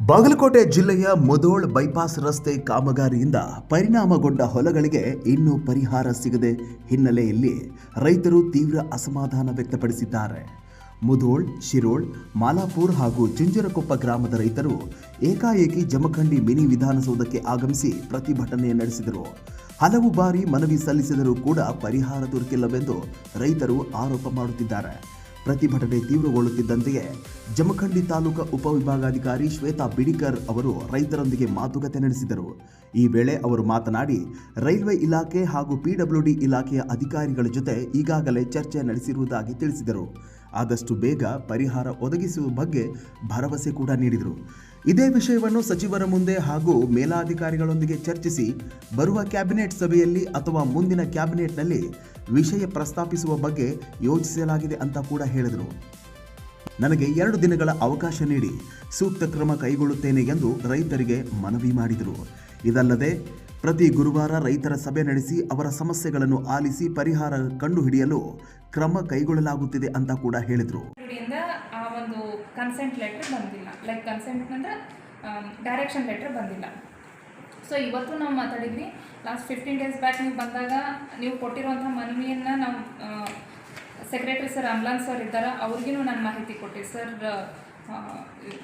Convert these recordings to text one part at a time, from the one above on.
ಬಾಗಲಕೋಟೆ ಜಿಲ್ಲೆಯ ಮುಧೋಳ್ ಬೈಪಾಸ್ ರಸ್ತೆ ಕಾಮಗಾರಿಯಿಂದ ಪರಿಣಾಮಗೊಂಡ ಹೊಲಗಳಿಗೆ ಇನ್ನೂ ಪರಿಹಾರ ಸಿಗದೆ ಹಿನ್ನೆಲೆಯಲ್ಲಿ ರೈತರು ತೀವ್ರ ಅಸಮಾಧಾನ ವ್ಯಕ್ತಪಡಿಸಿದ್ದಾರೆ. ಮುಧೋಳ್, ಶಿರೋಳ್, ಮಾಲಾಪುರ್ ಹಾಗೂ ಚುಂಚನಕೊಪ್ಪ ಗ್ರಾಮದ ರೈತರು ಏಕಾಏಕಿ ಜಮಖಂಡಿ ಮಿನಿ ವಿಧಾನಸೌಧಕ್ಕೆ ಆಗಮಿಸಿ ಪ್ರತಿಭಟನೆ ನಡೆಸಿದರು. ಹಲವು ಬಾರಿ ಮನವಿ ಸಲ್ಲಿಸಿದರೂ ಕೂಡ ಪರಿಹಾರ ದೊರಕಿಲ್ಲವೆಂದು ರೈತರು ಆರೋಪ ಮಾಡುತ್ತಿದ್ದಾರೆ. ಪ್ರತಿಭಟನೆ ತೀವ್ರಗೊಳ್ಳುತ್ತಿದ್ದಂತೆಯೇ ಜಮಖಂಡಿ ತಾಲೂಕಾ ಉಪವಿಭಾಗಾಧಿಕಾರಿ ಶ್ವೇತಾ ಬಿಡಿಕರ್ ಅವರು ರೈತರೊಂದಿಗೆ ಮಾತುಕತೆ ನಡೆಸಿದರು. ಈ ವೇಳೆ ಅವರು ಮಾತನಾಡಿ, ರೈಲ್ವೆ ಇಲಾಖೆ ಹಾಗೂ PWD ಇಲಾಖೆಯ ಅಧಿಕಾರಿಗಳ ಜೊತೆ ಈಗಾಗಲೇ ಚರ್ಚೆ ನಡೆಸಿರುವುದಾಗಿ ತಿಳಿಸಿದರು. ಆದಷ್ಟು ಬೇಗ ಪರಿಹಾರ ಒದಗಿಸುವ ಬಗ್ಗೆ ಭರವಸೆ ಕೂಡ ನೀಡಿದರು. ಇದೇ ವಿಷಯವನ್ನು ಸಚಿವರ ಮುಂದೆ ಹಾಗೂ ಮೇಲಾಧಿಕಾರಿಗಳೊಂದಿಗೆ ಚರ್ಚಿಸಿ ಬರುವ ಕ್ಯಾಬಿನೆಟ್ ಸಭೆಯಲ್ಲಿ ಅಥವಾ ಮುಂದಿನ ಕ್ಯಾಬಿನೆಟ್ನಲ್ಲಿ ವಿಷಯ ಪ್ರಸ್ತಾಪಿಸುವ ಬಗ್ಗೆ ಯೋಚಿಸಲಾಗಿದೆ ಅಂತ ಕೂಡ ಹೇಳಿದರು. ನನಗೆ 2 ದಿನಗಳ ಅವಕಾಶ ನೀಡಿ ಸೂಕ್ತ ಕ್ರಮ ಕೈಗೊಳ್ಳುತ್ತೇನೆ ಎಂದು ರೈತರಿಗೆ ಮನವಿ ಮಾಡಿದರು. ಇದಲ್ಲದೆ ಪ್ರತಿ ಗುರುವಾರ ರೈತರ ಸಭೆ ನಡೆಸಿ ಅವರ ಸಮಸ್ಯೆಗಳನ್ನು ಆಲಿಸಿ ಪರಿಹಾರ ಕಂಡುಹಿಡಿಯಲು ಕ್ರಮ ಕೈಗೊಳ್ಳಲಾಗುತ್ತಿದೆ ಅಂತ ಕೂಡ ಹೇಳಿದರು. ಆ ಒಂದು ಕನ್ಸೆಂಟ್ ಲೆಟರ್ ಬಂದಿಲ್ಲ, ಲೈಕ್ ಕನ್ಸೆಂಟ್ ಅಂದರೆ ಡೈರೆಕ್ಷನ್ ಲೆಟರ್ ಬಂದಿಲ್ಲ. ಸೊ ಇವತ್ತು ನಾವು ಮಾತಾಡಿದ್ವಿ. ಲಾಸ್ಟ್ 15 ಡೇಸ್ ಬ್ಯಾಕ್ ನೀವು ಬಂದಾಗ ನೀವು ಕೊಟ್ಟಿರುವಂಥ ಮನವಿಯನ್ನು ನಾವು ಸೆಕ್ರೆಟರಿ ಸರ್ ಅಂಬ್ಲಾನ್ಸ್ ಸರ್ ಇದ್ದಾರೆ, ಅವ್ರಿಗೂ ನಾನು ಮಾಹಿತಿ ಕೊಟ್ಟಿದ್ದೆ. Sir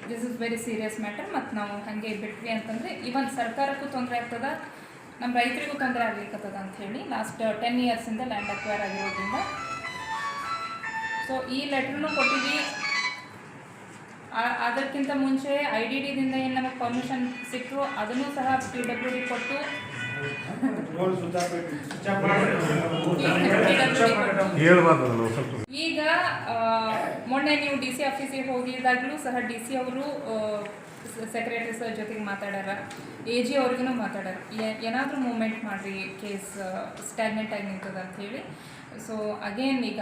this is very serious matter, ಮತ್ತು ನಾವು ಹಾಗೆ ಬಿಟ್ವಿ ಅಂತಂದರೆ ಈವನ್ ಸರ್ಕಾರಕ್ಕೂ ತೊಂದರೆ ಆಗ್ತದೆ, ನಮ್ಮ ರೈತರಿಗೂ ತೊಂದರೆ ಆಗ್ಲಿಕ್ಕತ್ತದ ಅಂತ ಹೇಳಿ ಲಾಸ್ಟ್ 10 ಇಯರ್ಸಿಂದ ಲ್ಯಾಂಡ್ ಅಕ್ವೈರ್ ಆಗಿರೋದ್ರಿಂದ ಸೊ ಈ ಲೆಟ್ರನ್ನು ಕೊಟ್ಟಿದ್ವಿ. ಅದಕ್ಕಿಂತ ಮುಂಚೆ IDDದಿಂದ ಏನು ನಮಗೆ ಪರ್ಮಿಷನ್ ಸಿಕ್ತು ಅದನ್ನು ಸಹ PWD ಕೊಟ್ಟು ಈಗ ಮೊನ್ನೆ ನೀವು DC ಆಫೀಸಿಗೆ ಹೋಗಿದ್ದಾಗಲೂ ಸಹ DC ಅವರು ಸೆಕ್ರೆಟರಿ ಸರ್ ಜೊತೆಗೆ ಮಾತಾಡ್ಯಾರ, AG ಅವ್ರಿಗೂ ಮಾತಾಡ್ಯಾರ, ಏನಾದರೂ ಮೂವ್ಮೆಂಟ್ ಮಾಡಿರಿ, ಕೇಸ್ ಸ್ಟ್ಯಾಗ್ನೆಂಟ್ ಆಗಿ ನಿಂತದ ಅಂತ ಹೇಳಿ. ಸೊ ಅಗೇನ್ ಈಗ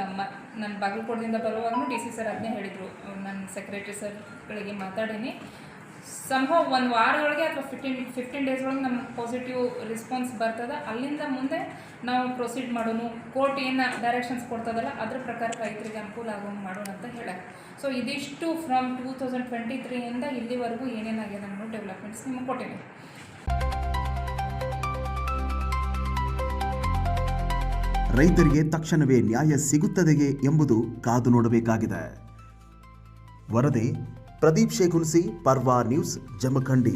ನಾನು ಬಾಗಲಕೋಟದಿಂದ ಬರುವಾಗೂ DC ಸರ್ ಅದನ್ನೇ ಹೇಳಿದರು, ನನ್ನ ಸೆಕ್ರೆಟರಿ ಸರ್ಗಳಿಗೆ ಮಾತಾಡೀನಿ. ಸಂಭವ 1 ವಾರದೊಳಗೆ ಅಥವಾ 15 ಡೇಸ್ ಒಳಗೆ ನಮ್ಗೆ ಪಾಸಿಟಿವ್ ರೆಸ್ಪಾನ್ಸ್ ಬರ್ತದೆ. ಅಲ್ಲಿಂದ ಮುಂದೆ ನಾವು ಪ್ರೊಸೀಡ್ ಮಾಡೋಣ, ಕೋರ್ಟ್ ಏನು ಡೈರೆಕ್ಷನ್ಸ್ ಕೊಡ್ತದಲ್ಲ ಅದ್ರ ಪ್ರಕಾರ ರೈತರಿಗೆ ಅನುಕೂಲ ಆಗೋಂಗೆ ಮಾಡೋಣ ಅಂತ ಹೇಳಕ್ಕೆ. ಸೊ ಇದಿಷ್ಟು ಫ್ರಮ್ 2023ಇಂದ ಇಲ್ಲಿವರೆಗೂ ಏನೇನಾಗಿದೆ ಅನ್ನೋ ಡೆವಲಪ್ಮೆಂಟ್ಸ್ ನಿಮಗೆ ಕೊಟ್ಟಿದೆ. ರೈತರಿಗೆ ತಕ್ಷಣವೇ ನ್ಯಾಯ ಸಿಗುತ್ತದೆಯೇ ಎಂಬುದು ಕಾದು ನೋಡಬೇಕಾಗಿದೆ. ವರದಿ ಪ್ರದೀಪ್ ಶೇಗುನ್ಸಿ, ಪರ್ವಾ ನ್ಯೂಸ್, ಜಮಖಂಡಿ.